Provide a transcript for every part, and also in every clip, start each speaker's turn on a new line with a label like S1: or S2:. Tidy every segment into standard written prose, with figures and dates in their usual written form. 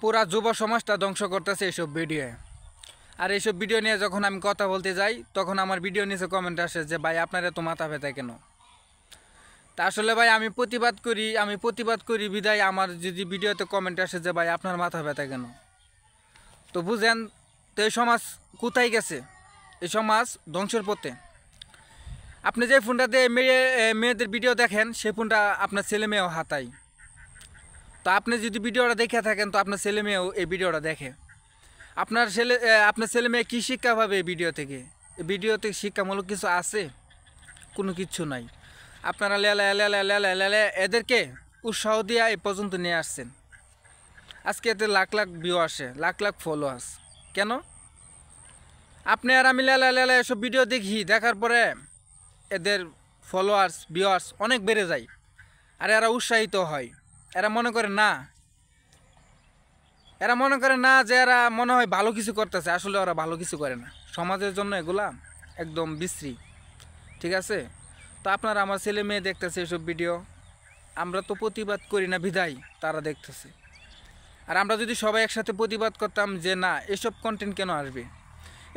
S1: পুরা যুব সমাজটা ধ্বংস করতেছে এইসব ভিডিও। আর এইসব ভিডিও নিয়ে যখন আমি কথা বলতে যাই তখন আমার ভিডিও নিচে কমেন্ট আসে যে ভাই আপনার এত মাথা ব্যথা কেন। তা আসলে ভাই আমি প্রতিবাদ করি বিদায় আমার যদি ভিডিওতে কমেন্ট আসে যে ভাই আপনার মাথা ব্যথা কেন, তো বুঝেন তো এই সমাজ কোথায় গেছে, এই সমাজ ধ্বংসের পথে। আপনি যে ফোনটাতে মেয়েদের ভিডিও দেখেন সেই ফোনটা আপনার ছেলে মেয়েও হাতায়। তো আপনি যদি ভিডিওটা দেখে থাকেন তো আপনার ছেলে মেয়েও এই ভিডিওটা দেখে। আপনার ছেলে মেয়ে কী শিক্ষা পাবে এই ভিডিও থেকে? এই ভিডিওতে শিক্ষামূলক কিছু আছে? কোনো কিচ্ছু নাই। আপনারা লেলা এদেরকে উৎসাহ দিয়ে এই পর্যন্ত নিয়ে আসছেন। আজকে এতে লাখ লাখ ভিউ আসে, লাখ লাখ ফলোয়ার্স। কেন? আপনি আর আমি লেলা এসব ভিডিও দেখি, দেখার পরে এদের ফলোয়ার্স ভিউয়ার্স অনেক বেড়ে যায়। আর এরা উৎসাহিত হয়। এরা মনে করে না যে এরা মনে হয় ভালো কিছু করতেছে। আসলে ওরা ভালো কিছু করে না, সমাজের জন্য এগুলা একদম বিশ্রী। ঠিক আছে, তো আপনারা আমার ছেলে মেয়ে দেখতেছে এসব ভিডিও, আমরা তো প্রতিবাদ করি না বিধায় তারা দেখতেছে। আর আমরা যদি সবাই একসাথে প্রতিবাদ করতাম যে না এসব কন্টেন্ট কেন আসবে,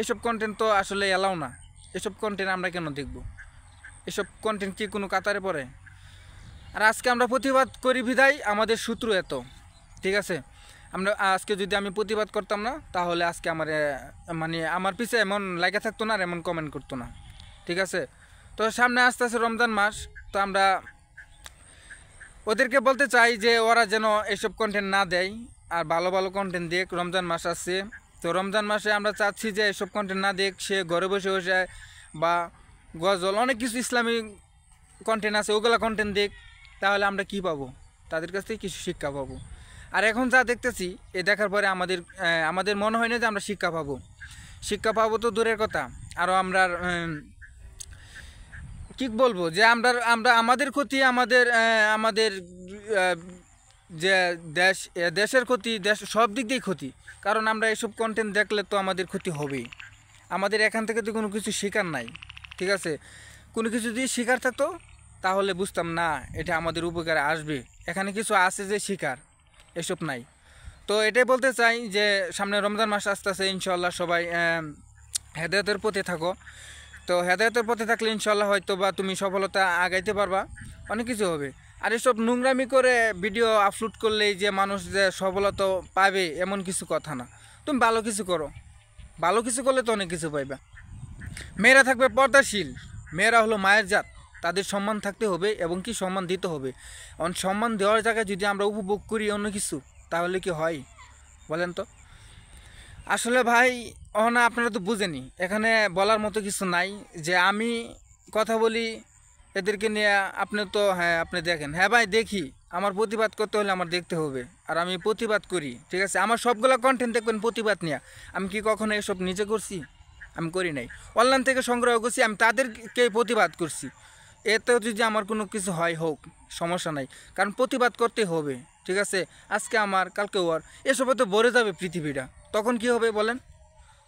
S1: এসব কন্টেন্ট তো আসলে এলাও না, এসব কন্টেন্ট আমরা কেন দেখব, এসব কন্টেন্ট কি কোনো কাতারে পড়ে? আর আজকে আমরা প্রতিবাদ করি বিধায় আমাদের শত্রু এত। ঠিক আছে, আজকে যদি আমি প্রতিবাদ করতাম না তাহলে আজকে আমার পিছে এমন লাগে থাকতো না আর এমন কমেন্ট করতো না। ঠিক আছে, তো সামনে আসতে আছে রমজান মাস, তো আমরা ওদেরকে বলতে চাই যে ওরা যেন এসব কন্টেন্ট না দেয় আর ভালো ভালো কন্টেন্ট দেখ। রমজান মাস আসছে, তো রমজান মাসে আমরা চাচ্ছি যে এসব কন্টেন্ট না দেখ, সে ঘরে বসে বসে বা গজল অনেক কিছু ইসলামিক কন্টেন্ট আছে ওগুলো কন্টেন্ট দেখ। তাহলে আমরা কি পাবো? তাদের কাছ থেকে কিছু শিক্ষা পাবো। আর এখন যা দেখতেছি এ দেখার পরে আমাদের মনে হয় না যে আমরা শিক্ষা পাবো তো দূরের কথা, আরও আমরা কি বলবো যে আমরা আমাদের ক্ষতি, আমাদের যে দেশের ক্ষতি, সব দিক দিয়েই ক্ষতি। কারণ আমরা এসব কন্টেন্ট দেখলে তো আমাদের ক্ষতি হবেই। আমাদের এখান থেকে তো কোনো কিছু শেখার নাই। ঠিক আছে, কোনো কিছু যদি শেখার থাকতো তাহলে বুঝতাম না এটা আমাদের উপকারে আসবে, এখানে কিছু আছে যে শিকার, এসব নাই। তো এটাই বলতে চাই যে সামনে রমজান মাস আসতেছে, ইনশাল্লাহ সবাই হেদায়েতের পথে থাকো। তো হেদায়েতের পথে থাকলে ইনশাল্লাহ হয়তো বা তুমি সফলতা আগাইতে পারবা, অনেক কিছু হবে। আর এসব নোংরামি করে ভিডিও আপলোড করলেই যে মানুষ যে সফলতা পাবে এমন কিছু কথা না। তুমি ভালো কিছু করো, ভালো কিছু করলে তো অনেক কিছু পাইবা। মেয়েরা থাকবে পর্দাশীল, মেয়েরা হলো মায়ের জাত, তাদের সম্মান থাকতে হবে এবং কি সম্মান দিতে হবে। সম্মান দেওয়ার জায়গায় যদি আমরা উপভোগ করি অন্য কিছু, তাহলে কি হয় বলেন তো? আসলে ভাই না, আপনারা তো বুঝেনি, এখানে বলার মতো কিছু নাই যে আমি কথা বলি এদেরকে নিয়ে। আপনি তো আপনি দেখেন, হ্যাঁ ভাই দেখি, আমার প্রতিবাদ করতে হলে আমার দেখতে হবে আর আমি প্রতিবাদ করি। ঠিক আছে, আমার সবগুলো কন্টেন্ট দেখবেন প্রতিবাদ নিয়ে। আমি কি কখনো এসব নিজে করছি? আমি করি নাই, অনলাইন থেকে সংগ্রহ করছি, আমি তাদেরকে প্রতিবাদ করছি। এতেও যদি আমার কোনো কিছু হয় হোক, সমস্যা নাই, কারণ প্রতিবাদ করতে হবে। ঠিক আছে, আজকে আমার কালকে ওর, এসবে তো ভরে যাবে পৃথিবীটা। তখন কি হবে বলেন?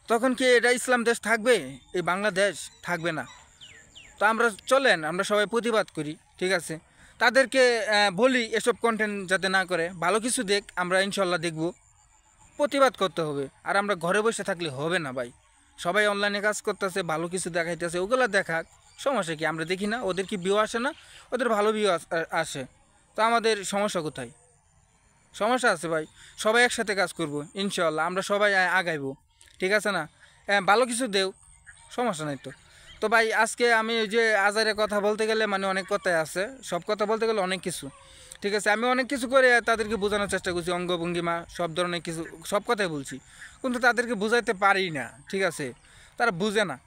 S1: তখন কি এটা ইসলাম দেশ থাকবে? এই বাংলাদেশ থাকবে না। তো আমরা সবাই প্রতিবাদ করি। ঠিক আছে, তাদেরকে বলি এসব কন্টেন্ট যাতে না করে, ভালো কিছু দেখ, আমরা ইনশাল্লাহ দেখব। প্রতিবাদ করতে হবে, আর আমরা ঘরে বসে থাকলে হবে না ভাই। সবাই অনলাইনে কাজ করতেছে, ভালো কিছু দেখাইতেছে, ওগুলো দেখাক, সমস্যা কি? আমরা দেখি না? ওদের কি ভিউ আসে না? ওদের ভালো ভিউ আসে, তো আমাদের সমস্যা কোথায়? সমস্যা আছে ভাই, সবাই একসাথে কাজ করব ইনশাল্লাহ, আমরা সবাই আগাইবো। ঠিক আছে না? ভালো কিছু দেও, সমস্যা নাই তো। তো ভাই আজকে আমি ওই যে আজারে কথা বলতে গেলে অনেক কথাই আছে, সব কথা বলতে গেলে অনেক কিছু। ঠিক আছে, আমি অনেক কিছু করে তাদেরকে বোঝানোর চেষ্টা করছি, অঙ্গভঙ্গিমা সব ধরনের কিছু, সব কথাই বলছি, কিন্তু তাদেরকে বোঝাইতে পারি না। ঠিক আছে, তারা বুঝে না।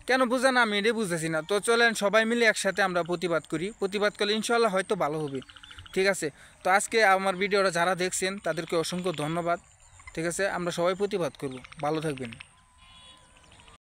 S1: কেন বুঝে না আমি এটাই বুঝতেছি না। তো চলেন সবাই মিলে একসাথে আমরা প্রতিবাদ করি, প্রতিবাদ করলে ইনশাল্লাহ হয়তো ভালো হবে। ঠিক আছে, তো আজকে আমার ভিডিওটা যারা দেখছেন তাদেরকে অসংখ্য ধন্যবাদ। ঠিক আছে, আমরা সবাই প্রতিবাদ করব, ভালো থাকবেন।